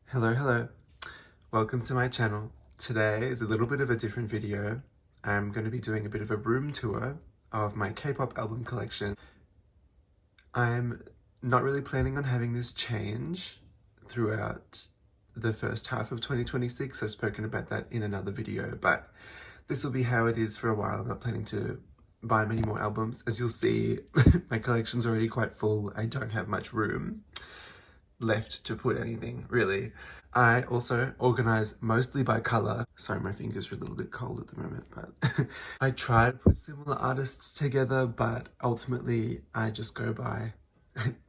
Hello, welcome to my channel. Today is a little bit of a different video. I'm going to be doing a bit of a room tour of my K-pop album collection. I'm not really planning on having this change throughout the first half of 2026. I've spoken about that in another video, but this will be how it is for a while. I'm not planning to buy many more albums. As you'll see, my collection's already quite full. I don't have much room left to put anything, really. I also organize mostly by color. Sorry, my fingers are a little bit cold at the moment, but I try to put similar artists together, but ultimately I just go by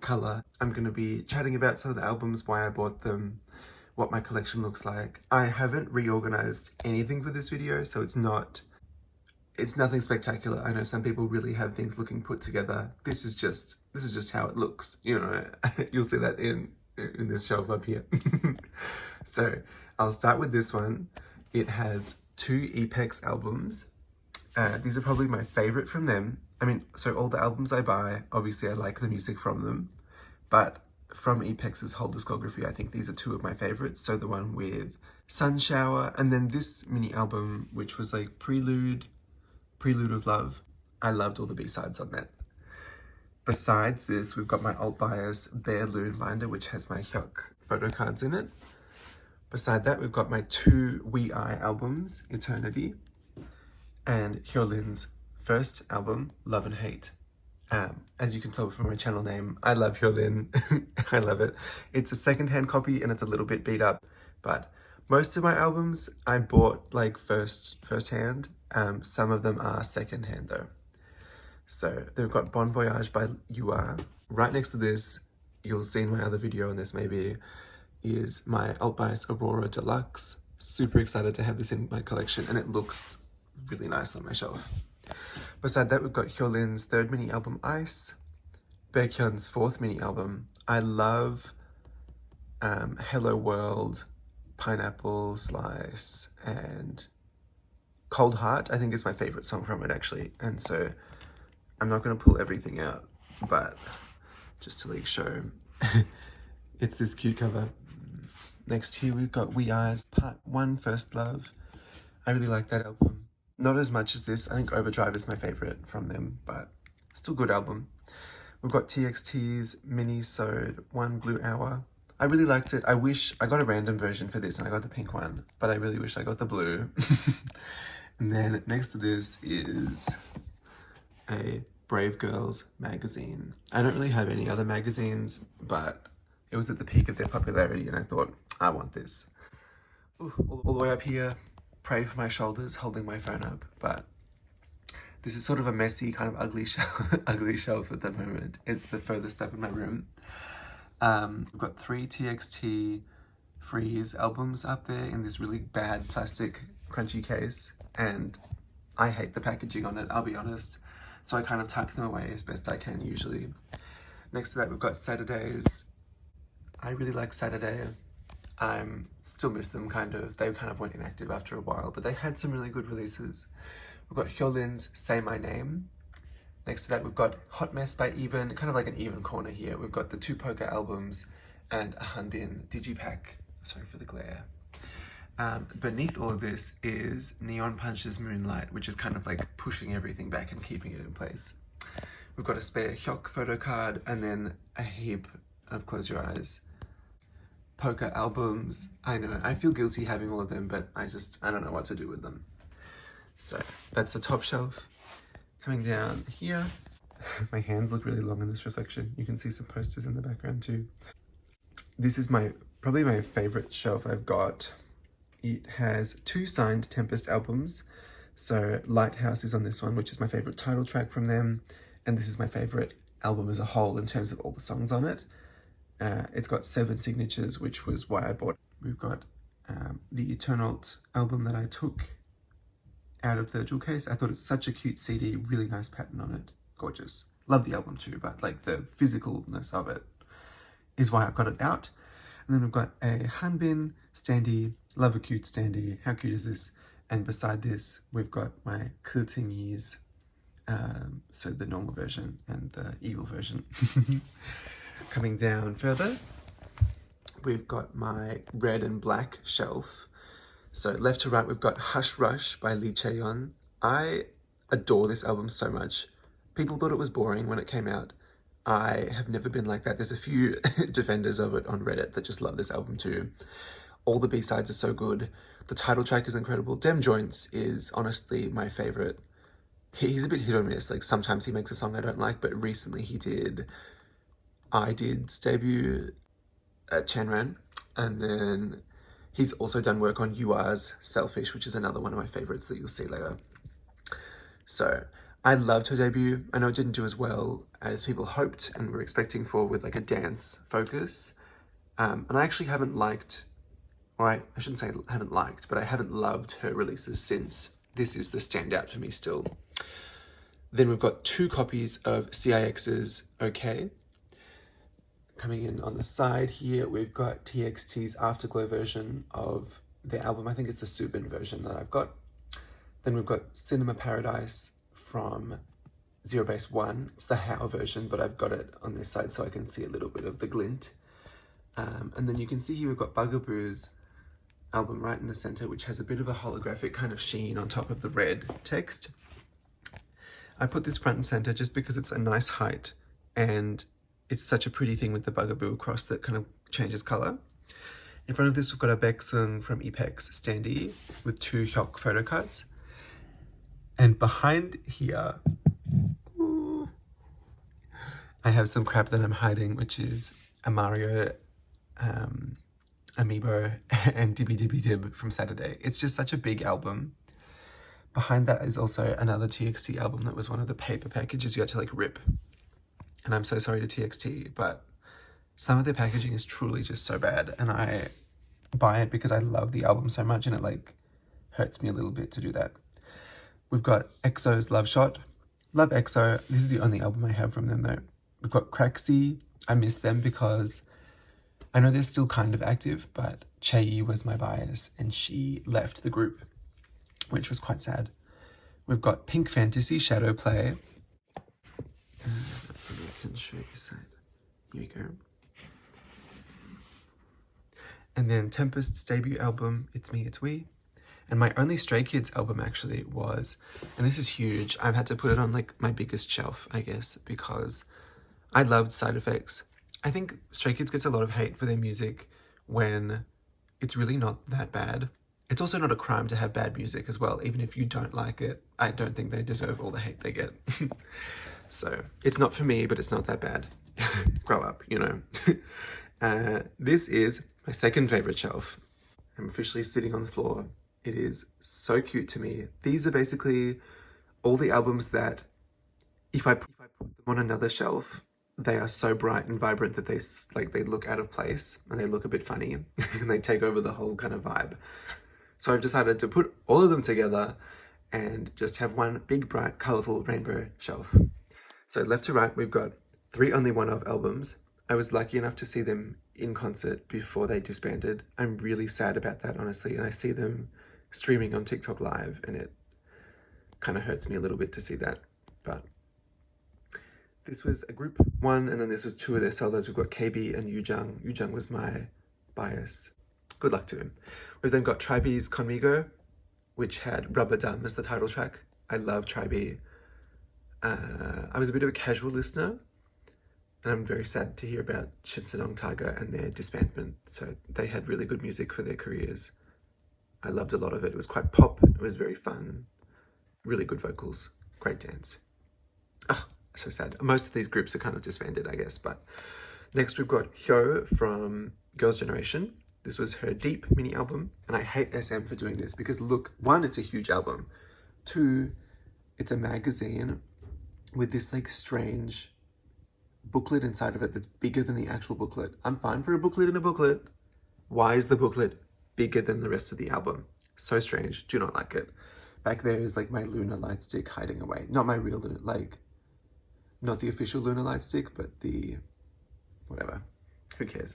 color. I'm going to be chatting about some of the albums, why I bought them, what my collection looks like. I haven't reorganized anything for this video, so it's nothing spectacular. I know some people really have things looking put together. This is just how it looks, you know. You'll see that in this shelf up here. So I'll start with this one. It has 2 Epex albums. These are probably my favorite from them. I mean, so all the albums I buy, obviously I like the music from them, but from Epex's whole discography, I think these are 2 of my favorites. So the one with Sun Shower, and then this mini album, which was like Prelude of Love. I loved all the B-sides on that. Besides this, we've got my Ultbias Bare Loon binder, which has my Hyuk photo cards in it. Beside that, we've got my 2 We.I albums, Eternity, and Hyolin's first album, Love and Hate. As you can tell from my channel name, I love Hyolin. I love it. It's a secondhand copy and it's a little bit beat up, but most of my albums I bought like firsthand. Some of them are secondhand though. So they've got Bon Voyage by UR. Right next to this, you'll see in my other video on this maybe, is my Ultbias Aurora Deluxe. Super excited to have this in my collection, and it looks really nice on my shelf. Beside that, we've got Hyolin's 3rd mini album, Ice. Baekhyun's 4th mini album. I love Hello World, Pineapple Slice, and Cold Heart. I think is my favorite song from it, actually. And so I'm not going to pull everything out, but just to like show, it's this cute cover. Next here we've got We.I's Part 1, First Love. I really like that album. Not as much as this. I think Overdrive is my favorite from them, but still good album. We've got TXT's Mini-Sode 1 Blue Hour. I really liked it. I wish I got a random version for this and I got the pink one, but I really wish I got the blue. And then next to this is a Brave Girls magazine. I don't really have any other magazines, but it was at the peak of their popularity and I thought, I want this. Ooh, all the way up here, pray for my shoulders holding my phone up, but this is sort of a messy, kind of ugly shelf at the moment. It's the furthest up in my room. We've got 3 TXT Freeze albums up there in this really bad plastic crunchy case, and I hate the packaging on it, I'll be honest. So I kind of tuck them away as best I can usually. Next to that, we've got Saturdays. I really like Saturday. I still miss them kind of. They kind of went inactive after a while, but they had some really good releases. We've got Hyolin's Say My Name. Next to that, we've got Hot Mess by Even, kind of like an even corner here. We've got the 2 Poker albums and a Hanbin Digipack. Sorry for the glare. Beneath all of this is Neon Punch's Moonlight, which is kind of like pushing everything back and keeping it in place. We've got a spare Hyuk photo card and then a heap of Close Your Eyes Poker albums. I know, I feel guilty having all of them, but I don't know what to do with them. So that's the top shelf. Coming down here, my hands look really long in this reflection. You can see some posters in the background too. This is probably my favorite shelf I've got. It has 2 signed Tempest albums. So Lighthouse is on this one, which is my favorite title track from them. And this is my favorite album as a whole in terms of all the songs on it. It's got 7 signatures, which was why I bought it. We've got the Eternal album that I took out of the jewel case. I thought it's such a cute CD, really nice pattern on it. Gorgeous. Love the album too, but like the physicalness of it is why I've got it out. And then we've got a Hanbin standee. Love a cute standee. How cute is this? And beside this, we've got my Kurtingies. So the normal version and the evil version. Coming down further, we've got my red and black shelf. So left to right, we've got Hush Rush by Lee Chaeyeon. I adore this album so much. People thought it was boring when it came out. I have never been like that. There's a few defenders of it on Reddit that just love this album too. All the B-sides are so good. The title track is incredible. Dem Joints is honestly my favorite. He's a bit hit or miss. Like sometimes he makes a song I don't like, but recently he did I Did's debut at Chanran, and then he's also done work on UR's Selfish, which is another one of my favorites that you'll see later. So I loved her debut. I know it didn't do as well as people hoped and were expecting for, with like a dance focus. And I actually haven't liked, or I shouldn't say haven't liked, but I haven't loved her releases since. This is the standout for me still. Then we've got 2 copies of CIX's OK. Coming in on the side here, we've got TXT's Afterglow version of the album. I think it's the Subin version that I've got. Then we've got Cinema Paradise from Zero Base One. It's the How version, but I've got it on this side so I can see a little bit of the glint. And then you can see here we've got Bugaboo's album right in the center, which has a bit of a holographic kind of sheen on top of the red text. I put this front and center just because it's a nice height and it's such a pretty thing with the Bugaboo across that kind of changes color. In front of this, we've got a Baeksung from Epex standee with 2 Hyuk photo cuts. And behind here, ooh, I have some crap that I'm hiding, which is a Mario, Amiibo, and Dibby Dibby Dib from Saturday. It's just such a big album. Behind that is also another TXT album that was one of the paper packages you had to like rip. And I'm so sorry to TXT, but some of their packaging is truly just so bad. And I buy it because I love the album so much and it like hurts me a little bit to do that. We've got EXO's Love Shot. Love EXO. This is the only album I have from them though. We've got Cracksy. I miss them because I know they're still kind of active, but Chaeyi was my bias and she left the group, which was quite sad. We've got Pink Fantasy Shadow Play. I can show you this side. Here we go. And then Tempest's debut album, It's Me, It's We. And my only Stray Kids album actually was, and this is huge, I've had to put it on like my biggest shelf, I guess, because I loved Side Effects. I think Stray Kids gets a lot of hate for their music when it's really not that bad. It's also not a crime to have bad music as well. Even if you don't like it, I don't think they deserve all the hate they get. So it's not for me, but it's not that bad. Grow up, you know. This is my second favorite shelf. I'm officially sitting on the floor. It is so cute to me. These are basically all the albums that if I put them on another shelf, they are so bright and vibrant that they look out of place and they look a bit funny and they take over the whole kind of vibe. So I've decided to put all of them together and just have one big, bright, colorful rainbow shelf. So left to right, we've got 3 Only One Of albums. I was lucky enough to see them in concert before they disbanded. I'm really sad about that, honestly, and I see them streaming on TikTok Live, and it kind of hurts me a little bit to see that. But this was a group 1, and then this was 2 of their solos. We've got KB and Yoojung. Yoojung was my bias. Good luck to him. We've then got Tribe's Conmigo, which had Rubber Dum as the title track. I love Tribe. I was a bit of a casual listener, and I'm very sad to hear about Shinsadong Tiger and their disbandment. So they had really good music for their careers. I loved a lot of it. It was quite pop. It was very fun. Really good vocals. Great dance. Oh, so sad. Most of these groups are kind of disbanded, I guess. But next we've got Hyo from Girls' Generation. This was her Deep mini album. And I hate SM for doing this because look, 1, it's a huge album. 2, it's a magazine with this like strange booklet inside of it that's bigger than the actual booklet. I'm fine for a booklet in a booklet. Why is the booklet bigger than the rest of the album? So strange. Do not like it. Back there is like my Lunar light stick hiding away. Not my real Lunar, like not the official Lunar light stick, but the whatever. Who cares?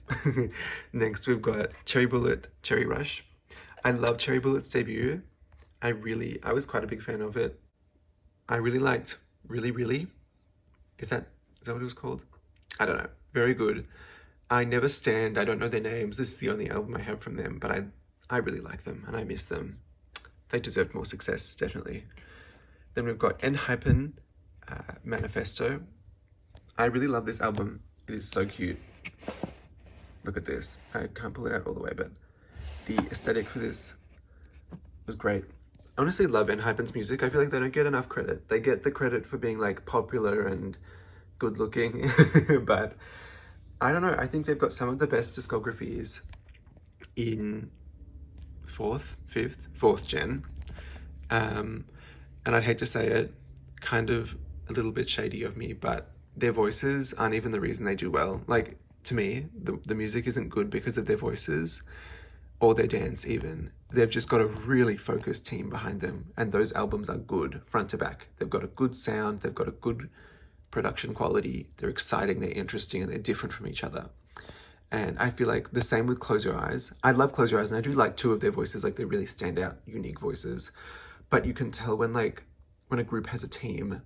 Next we've got Cherry Bullet, Cherry Rush. I love Cherry Bullet's debut. I was quite a big fan of it. I really liked Really Really. Is that what it was called? I don't know. Very good. I never stand, I don't know their names. This is the only album I have from them, but I really like them and I miss them. They deserve more success, definitely. Then we've got Enhypen Manifesto. I really love this album. It is so cute. Look at this. I can't pull it out all the way, but the aesthetic for this was great. I honestly love Enhypen's music. I feel like they don't get enough credit. They get the credit for being like popular and good looking, but I don't know. I think they've got some of the best discographies in fourth gen. And I'd hate to say it, kind of a little bit shady of me, but their voices aren't even the reason they do well. Like, to me, the music isn't good because of their voices or their dance even. They've just got a really focused team behind them, and those albums are good front to back. They've got a good sound, they've got a good production quality, they're exciting, they're interesting, and they're different from each other. And I feel like the same with Close Your Eyes. I love Close Your Eyes, and I do like two of their voices, like they really stand out, unique voices. But you can tell when a group has a team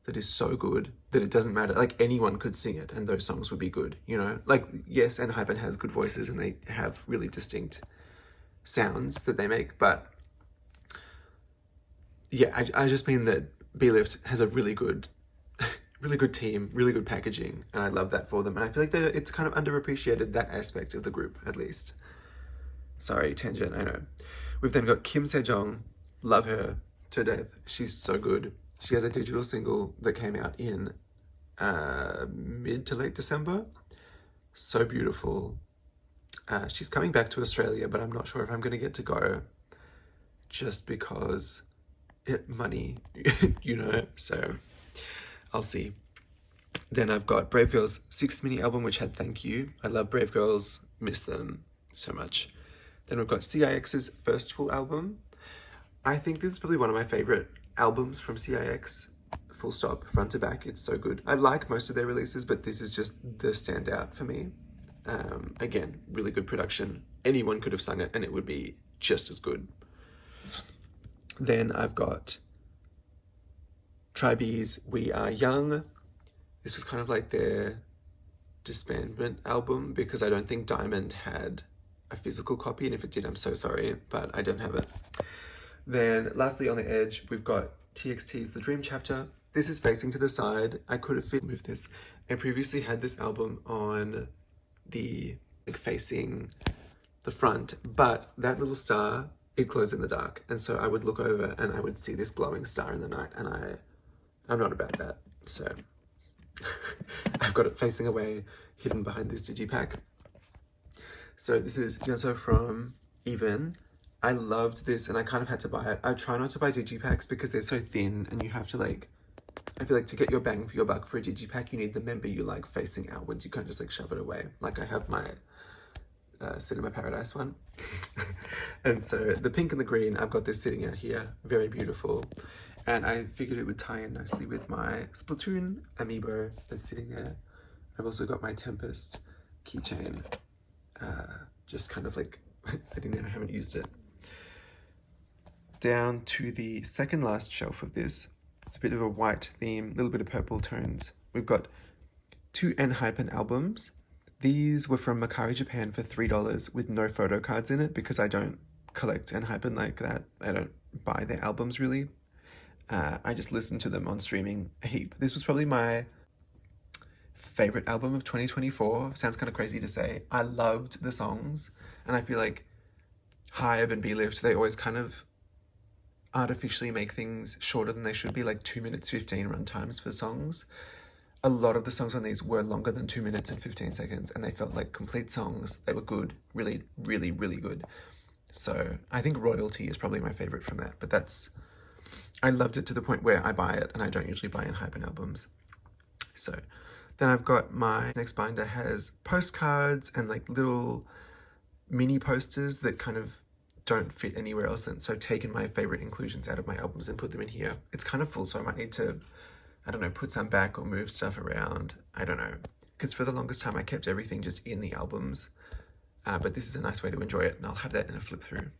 that is so good that it doesn't matter. Like, anyone could sing it and those songs would be good, you know? Like, yes, Enhypen has good voices and they have really distinct sounds that they make, but yeah, I just mean that B-Lift has a really good team, really good packaging, and I love that for them. And I feel like it's kind of underappreciated, that aspect of the group, at least. Sorry, tangent, I know. We've then got Kim Sejong. Love her to death. She's so good. She has a digital single that came out in mid to late December. So beautiful. She's coming back to Australia, but I'm not sure if I'm going to get to go just because money, you know, so I'll see. Then I've got Brave Girls' 6th mini album, which had Thank You. I love Brave Girls, miss them so much. Then we've got CIX's first full album. I think this is probably one of my favorite albums from CIX, full stop, front to back. It's so good. I like most of their releases, but this is just the standout for me. Again, really good production. Anyone could have sung it and it would be just as good. Then I've got Tribe's We Are Young. This was kind of like their disbandment album because I don't think Diamond had a physical copy, and if it did, I'm so sorry, but I don't have it. Then lastly, on the edge, we've got TXT's The Dream Chapter. This is facing to the side. I could have moved this. I previously had this album on the facing the front, but that little star, it glows in the dark, and so I would look over and I would see this glowing star in the night, and I'm not about that, so I've got it facing away, hidden behind this digipack. So this is Yeonso from evnne. I loved this and I kind of had to buy it. I try not to buy digipacks because they're so thin and you have to I feel like to get your bang for your buck for a digipack, you need the member you like facing outwards. You can't just shove it away. Like I have my Cinema Paradise one. And so the pink and the green, I've got this sitting out here, very beautiful. And I figured it would tie in nicely with my Splatoon amiibo that's sitting there. I've also got my Tempest keychain, just kind of sitting there. I haven't used it. Down to the second last shelf of this. It's a bit of a white theme, a little bit of purple tones. We've got 2 Enhypen albums. These were from Mercari Japan for $3 with no photo cards in it because I don't collect Enhypen like that. I don't buy their albums really. I just listen to them on streaming a heap. This was probably my favorite album of 2024. Sounds kind of crazy to say. I loved the songs, and I feel like Hive and B-Lift, they always kind of artificially make things shorter than they should be, like 2 minutes 15 run times for songs. A lot of the songs on these were longer than 2 minutes and 15 seconds, and they felt like complete songs. They were good, really, really, really good. So I think Royalty is probably my favorite from that, but I loved it to the point where I buy it, and I don't usually buy Enhypen albums. So then I've got my next binder has postcards and little mini posters that kind of don't fit anywhere else, and so I've taken my favorite inclusions out of my albums and put them in here. It's kind of full, so I might need to, I don't know, put some back or move stuff around. I don't know, because for the longest time I kept everything just in the albums, but this is a nice way to enjoy it, and I'll have that in a flip through.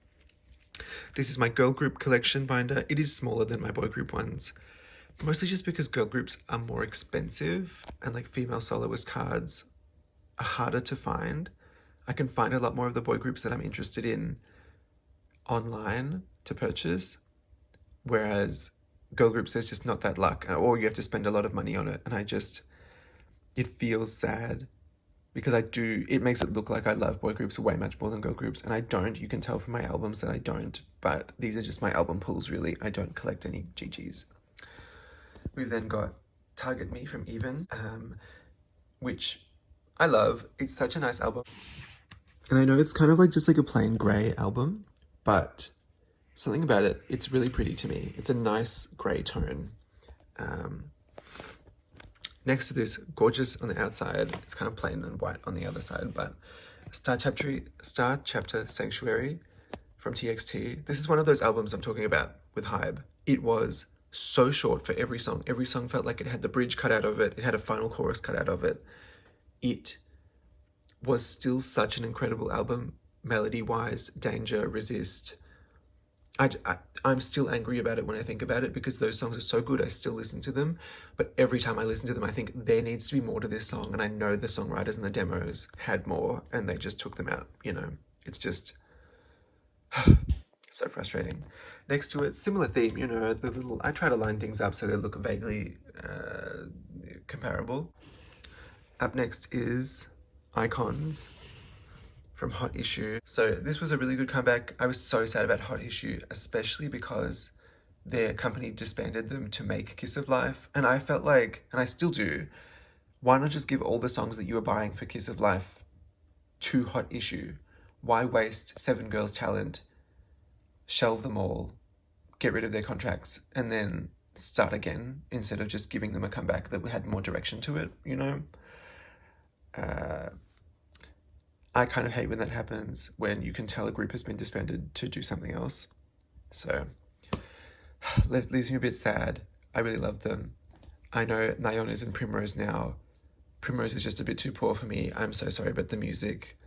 This is my girl group collection binder. It is smaller than my boy group ones, mostly just because girl groups are more expensive, and female soloist cards harder to find. I can find a lot more of the boy groups that I'm interested in online to purchase, whereas girl groups, there's just not that luck, or you have to spend a lot of money on it, and it feels sad because it makes it look like I love boy groups way much more than girl groups, and I don't. You can tell from my albums that I don't, but these are just my album pulls, really. I don't collect any GGs. We've then got Target Me from evnne, which I love. It's such a nice album. And I know it's kind of like just like a plain grey album, but something about it, it's really pretty to me. It's a nice grey tone. Next to this, gorgeous on the outside, it's kind of plain and white on the other side, but Star Chapter Sanctuary from TXT. This is one of those albums I'm talking about with Hybe. It was so short for every song. Every song felt like it had the bridge cut out of it. It had a final chorus cut out of it. It was still such an incredible album, melody-wise, Danger, Resist. I'm still angry about it when I think about it because those songs are so good. I still listen to them, but every time I listen to them, I think there needs to be more to this song, and I know the songwriters and the demos had more, and they just took them out, you know? It's just so frustrating. Next to it, similar theme, you know, I try to line things up so they look vaguely comparable. Up next is Icons from Hot Issue. So this was a really good comeback. I was so sad about Hot Issue, especially because their company disbanded them to make Kiss of Life. And I felt like, and I still do, why not just give all the songs that you were buying for Kiss of Life to Hot Issue? Why waste 7 girls' talent, shelve them all, get rid of their contracts, and then start again instead of just giving them a comeback that had more direction to it, you know? I kind of hate when that happens, when you can tell a group has been disbanded to do something else. So, leaves me a bit sad. I really love them. I know Nayeon is in Primrose now. Primrose is just a bit too poor for me. I'm so sorry, but the music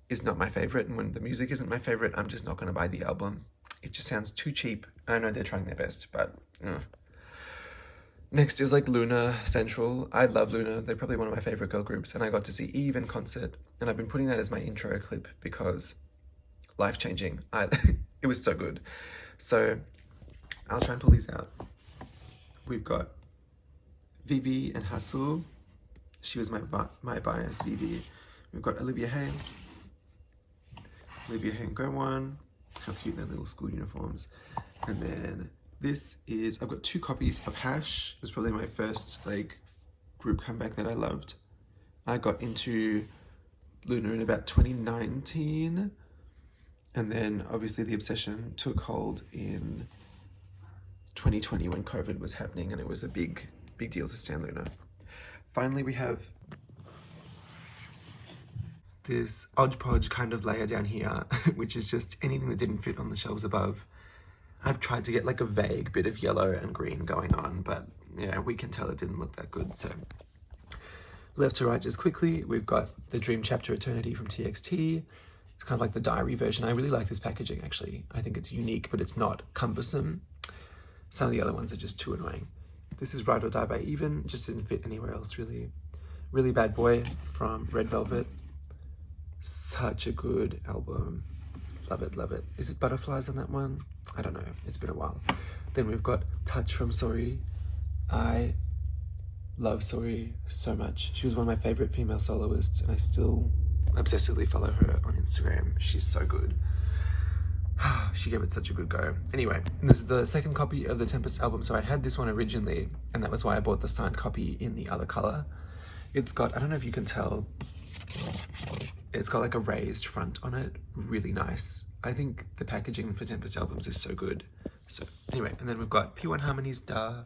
is not my favorite. And when the music isn't my favorite, I'm just not going to buy the album. It just sounds too cheap. And I know they're trying their best, but... Next is like Luna Central. I love Luna. They're probably one of my favorite girl groups, and I got to see Eve in concert, and I've been putting that as my intro clip because life-changing. It was so good. So I'll try and pull these out. We've got Vivi and Hassel. She was my bias, Vivi. We've got Olivia Hay and Gowon. How cute, their little school uniforms. And then I've got 2 copies of Hash. It was probably my first like group comeback that I loved. I got into Luna in about 2019, and then obviously the obsession took hold in 2020 when COVID was happening, and it was a big deal to stan Luna. Finally, we have this hodgepodge kind of layer down here, which is just anything that didn't fit on the shelves above. I've tried to get like a vague bit of yellow and green going on, but yeah, we can tell it didn't look that good. So left to right just quickly, we've got the Dream Chapter Eternity from TXT. It's kind of like the diary version. I really like this packaging, actually. I think it's unique, but it's not cumbersome. Some of the other ones are just too annoying. This is Ride or Die by evnne. Just didn't fit anywhere else, really. Really Bad Boy from Red Velvet. Such a good album. Love it, love it. Is it butterflies on that one? I don't know. It's been a while. Then we've got Touch from Sorry. I love Sorry so much. She was one of my favorite female soloists, and I still obsessively follow her on Instagram. She's so good. She gave it such a good go. Anyway, this is the second copy of the Tempest album. So I had this one originally, and that was why I bought the signed copy in the other color. It's got, I don't know if you can tell, it's got like a raised front on it. Really nice. I think the packaging for Tempest albums is so good. So anyway, and then we've got P1 Harmony's Da.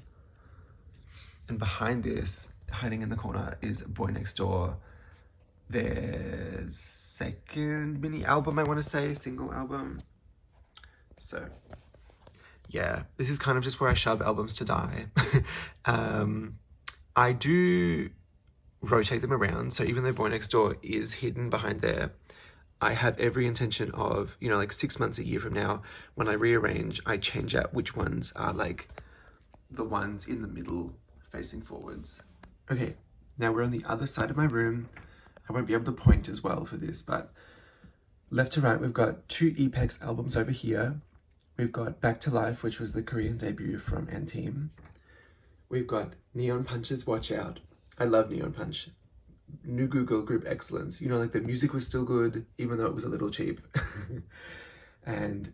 And behind this, hiding in the corner, is Boy Next Door. Their second mini album, I want to say, single album. So yeah, this is kind of just where I shove albums to die. I do rotate them around. So even though Boy Next Door is hidden behind there, I have every intention of, you know, like 6 months, a year from now, when I rearrange, I change out which ones are like the ones in the middle facing forwards. Okay, now we're on the other side of my room. I won't be able to point as well for this, but left to right, we've got 2 EPEX albums over here. We've got Back to Life, which was the Korean debut from &team. We've got Neon Punch's Watch Out. I love Neon Punch. New Google group excellence. You know, like the music was still good, even though it was a little cheap. And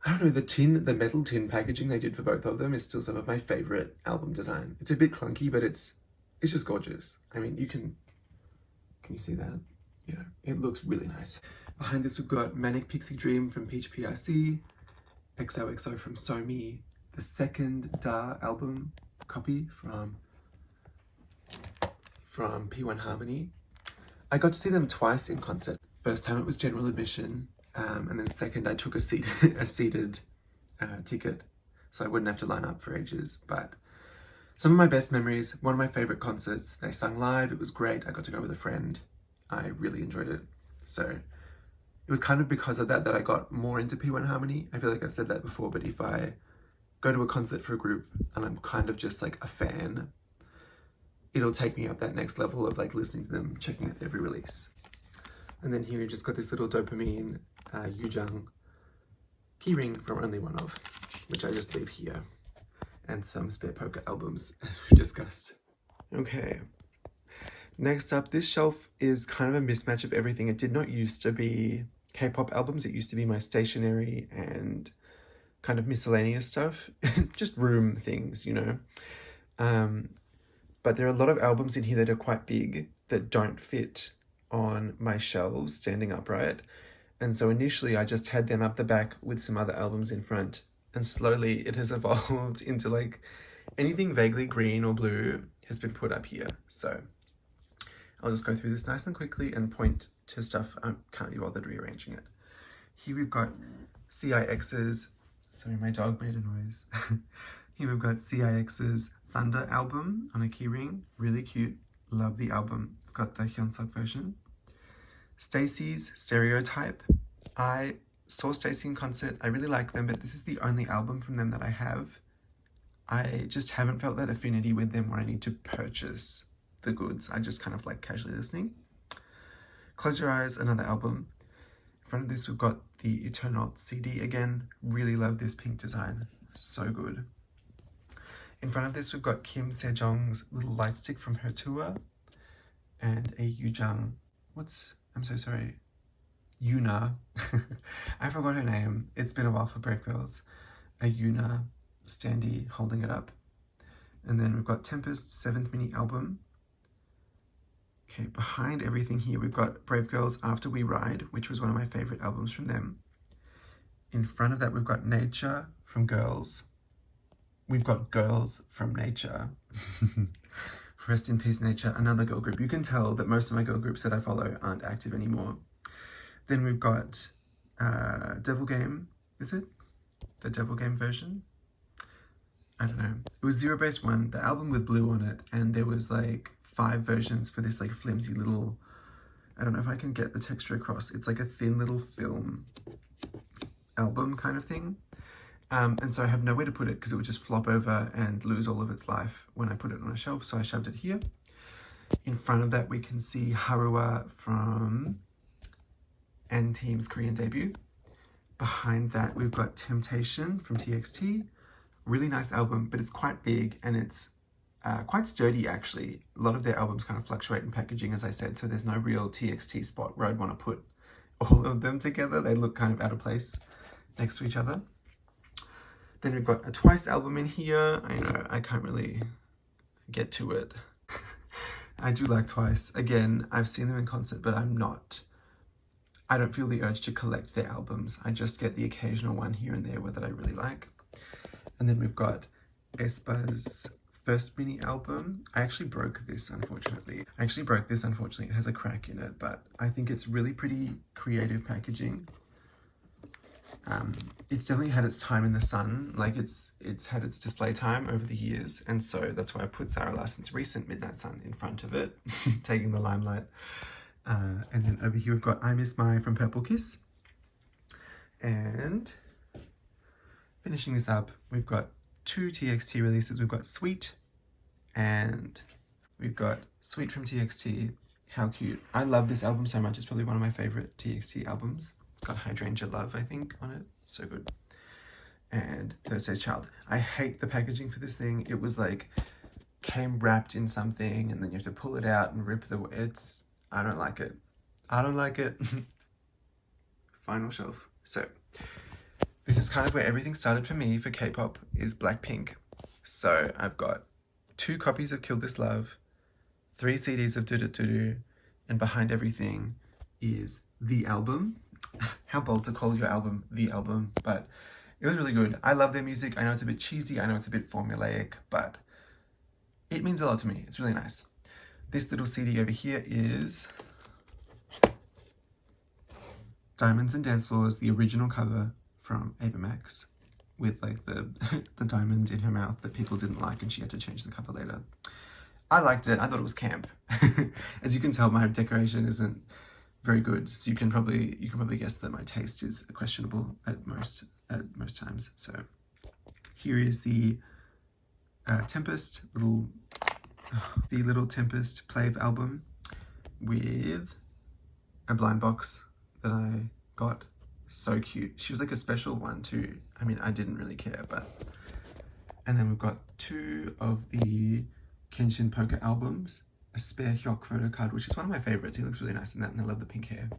I don't know, the metal tin packaging they did for both of them is still some of my favorite album design. It's a bit clunky, but it's just gorgeous. I mean, can you see that? You know, it looks really nice. Behind this, we've got Manic Pixie Dream from Peach PRC, XOXO from Somi, the second Da album copy from P1 Harmony. I got to see them twice in concert. First time it was general admission, and then second I took a seated ticket, so I wouldn't have to line up for ages. But some of my best memories, one of my favorite concerts, they sung live, it was great, I got to go with a friend, I really enjoyed it. So it was kind of because of that I got more into P1 Harmony. I feel like I've said that before, but if I go to a concert for a group and I'm kind of just like a fan, it'll take me up that next level of like listening to them, checking out every release. And then here we've just got this little dopamine Yujang keyring from Only One Of, which I just leave here, and some Spare Poker albums, as we've discussed. Okay, next up, this shelf is kind of a mismatch of everything. It did not used to be K-pop albums, it used to be my stationery and kind of miscellaneous stuff, just room things, you know. But there are a lot of albums in here that are quite big that don't fit on my shelves standing upright. And so initially I just had them up the back with some other albums in front, and slowly it has evolved into like anything vaguely green or blue has been put up here. So I'll just go through this nice and quickly and point to stuff. I can't be bothered rearranging it. Here we've got CIX's, sorry, my dog made a noise. Here we've got CIX's Thunder album on a keyring, really cute, love the album. It's got the Hyunsuk version. Stacey's Stereotype. I saw Stacey in concert, I really like them, but this is the only album from them that I have. I just haven't felt that affinity with them where I need to purchase the goods. I just kind of like casually listening. Close Your Eyes, another album. In front of this we've got the Eternal CD again. Really love this pink design, so good. In front of this we've got Kim Sejong's little light stick from her tour, and a Yujang, I'm so sorry, Yuna, I forgot her name, it's been a while for Brave Girls, a Yuna standee holding it up. And then we've got Tempest's 7th mini album. Okay, behind everything here we've got Brave Girls' After We Ride, which was one of my favorite albums from them. In front of that we've got Nature from Girls. We've got Girls from Nature. Rest in peace, Nature, another girl group. You can tell that most of my girl groups that I follow aren't active anymore. Then we've got Devil Game, is it? The Devil Game version? I don't know. It was Zero Base 1, the album with blue on it, and there was like 5 versions for this like flimsy little, I don't know if I can get the texture across. It's like a thin little film album kind of thing. And so I have nowhere to put it because it would just flop over and lose all of its life when I put it on a shelf, so I shoved it here. In front of that we can see Harua from &team's Korean debut. Behind that we've got Temptation from TXT. Really nice album, but it's quite big and it's quite sturdy actually. A lot of their albums kind of fluctuate in packaging, as I said, so there's no real TXT spot where I'd want to put all of them together. They look kind of out of place next to each other. Then we've got a Twice album in here. I know, I can't really get to it. I do like Twice. Again, I've seen them in concert, but I don't feel the urge to collect their albums. I just get the occasional one here and there that I really like. And then we've got aespa's first mini album. I actually broke this, unfortunately. It has a crack in it, but I think it's really pretty creative packaging. It's definitely had its time in the sun, like it's had its display time over the years, and so that's why I put Sarah Larson's recent Midnight Sun in front of it, taking the limelight. And then over here we've got I Miss My from Purple Kiss. And finishing this up, we've got 2 TXT releases. We've got Sweet, and we've got Sweet from TXT, How cute. I love this album so much. It's probably one of my favorite TXT albums. It's got Hydrangea Love, I think, on it. So good. And Thursday's Child. I hate the packaging for this thing. It was like, came wrapped in something and then you have to pull it out and rip the... I don't like it. I don't like it. Final shelf. So, this is kind of where everything started for me for K-pop, is Blackpink. So, I've got 2 copies of Kill This Love, 3 CDs of Do Do Do Do, and behind everything is the album. How bold to call your album the album, but it was really good. I love their music. I know it's a bit cheesy, I know it's a bit formulaic, but it means a lot to me. It's really nice. This little CD over here is Diamonds and Dance Floors, the original cover from Ava Max, with like the diamond in her mouth that people didn't like and she had to change the cover later. I liked it. I thought it was camp. As you can tell, my decoration isn't very good, so you can probably guess that my taste is questionable at most times. So here is the Tempest, the little Tempest Plave album with a blind box that I got. So cute. She was like a special one too. I mean, I didn't really care, but... And then we've got 2 of the Kenshin Poker albums, a spare Hyuk photo card, which is one of my favorites. He looks really nice in that, and I love the pink hair.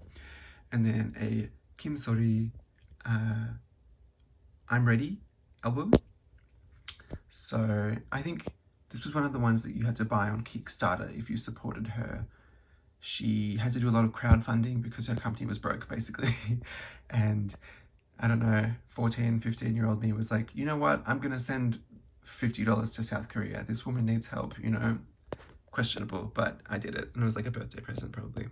And then a Kim Sori I'm Ready album. So I think this was one of the ones that you had to buy on Kickstarter if you supported her. She had to do a lot of crowdfunding because her company was broke, basically. And I don't know, 14, 15-year-old me was like, you know what? I'm going to send $50 to South Korea. This woman needs help, you know? Questionable, but I did it. And it was like a birthday present, probably.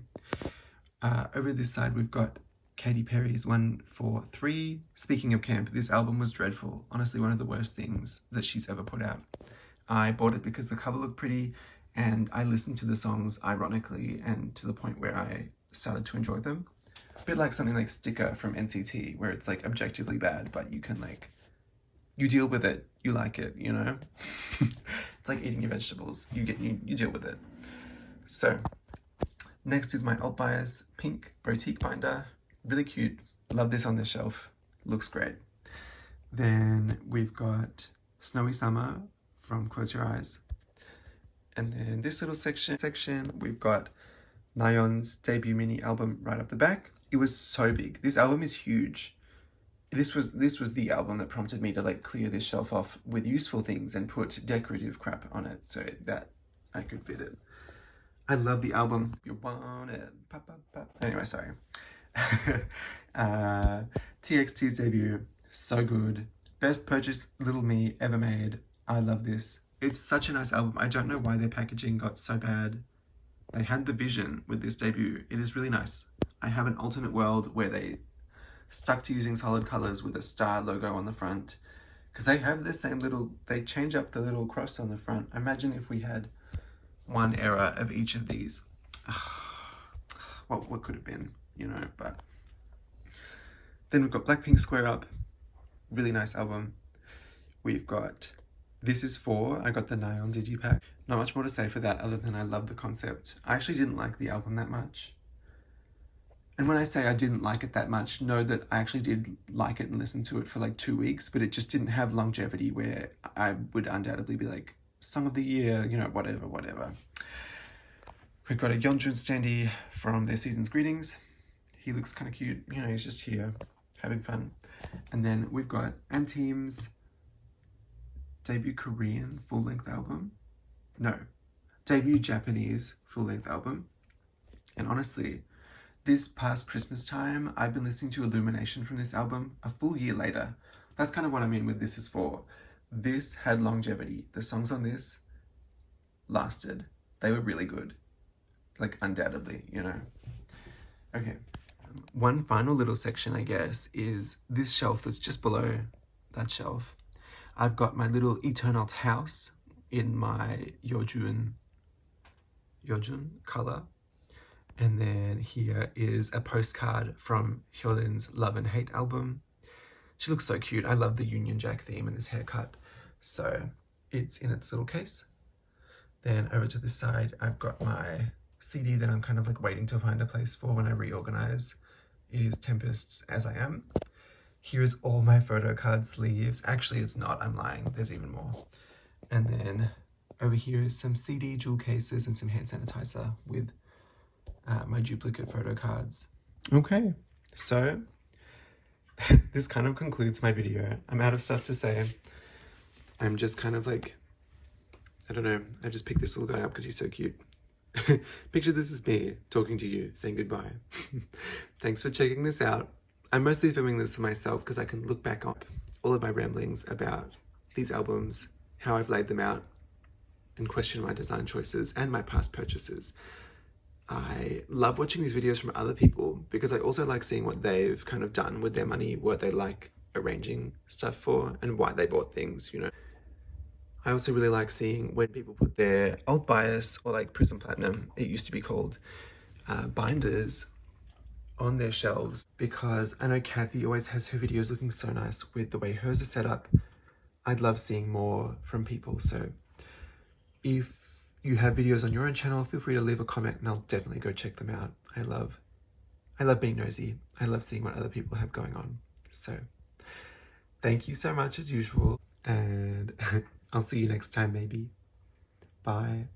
Over this side, we've got Katy Perry's 143. Speaking of camp, this album was dreadful. Honestly, one of the worst things that she's ever put out. I bought it because the cover looked pretty, and I listened to the songs ironically and to the point where I started to enjoy them. A bit like something like Sticker from NCT, where it's like objectively bad, but you can like, you deal with it, you like it, you know? It's like eating your vegetables, you deal with it. So, next is my Ultbias pink boutique binder. Really cute, love this on the shelf, looks great. Then we've got Snowy Summer from Close Your Eyes. And then this little section, we've got Nayeon's debut mini album right up the back. It was so big. This album is huge. This was the album that prompted me to like clear this shelf off with useful things and put decorative crap on it so that I could fit it. I love the album. You want it. Pop, pop, pop. Anyway, sorry. TXT's debut, so good. Best purchase Little Me ever made. I love this. It's such a nice album. I don't know why their packaging got so bad. They had the vision with this debut. It is really nice. I have an alternate world where they stuck to using solid colors with a star logo on the front, because they have the same little, they change up the little cross on the front. Imagine if we had one era of each of these. What could have been, you know? But then we've got Blackpink Square Up, really nice album. We've got This Is For, I got the Nayeon digipack. Not much more to say for that other than I love the concept. I actually didn't like the album that much. And when I say I didn't like it that much, know that I actually did like it and listen to it for like 2 weeks, but it just didn't have longevity where I would undoubtedly be like, Song of the Year, you know, whatever. We've got a Yeonjun standee from their Season's Greetings. He looks kind of cute, you know, he's just here having fun. And then we've got Anteam's debut Korean full-length album. No, debut Japanese full-length album. And honestly, this past Christmas time, I've been listening to Illumination from this album a full year later. That's kind of what I mean with This Is For. This had longevity. The songs on this lasted. They were really good. Like, undoubtedly, you know. Okay. One final little section, I guess, is this shelf that's just below that shelf. I've got my little Eternal house in my Yeonjun color. And then here is a postcard from Hyolin's Love and Hate album. She looks so cute. I love the Union Jack theme and this haircut. So it's in its little case. Then over to this side, I've got my CD that I'm kind of like waiting to find a place for when I reorganize. It is Tempest's As I Am. Here's all my photo card sleeves. Actually, it's not, I'm lying, there's even more. And then over here is some CD jewel cases and some hand sanitizer with my duplicate photo cards. Okay, so this kind of concludes my video. I'm out of stuff to say. I'm just kind of like, I don't know, I just picked this little guy up because he's so cute. Picture this as me talking to you, saying goodbye. Thanks for checking this out. I'm mostly filming this for myself because I can look back on all of my ramblings about these albums, how I've laid them out, and question my design choices and my past purchases. I love watching these videos from other people because I also like seeing what they've kind of done with their money, what they like arranging stuff for, and why they bought things, you know. I also really like seeing when people put their Ultbias or like Prism Platinum, it used to be called, binders on their shelves, because I know Kathy always has her videos looking so nice with the way hers are set up. I'd love seeing more from people, so if you have videos on your own channel, feel free to leave a comment and I'll definitely go check them out. I love being nosy. I love seeing what other people have going on. So thank you so much as usual, and I'll see you next time maybe. Bye.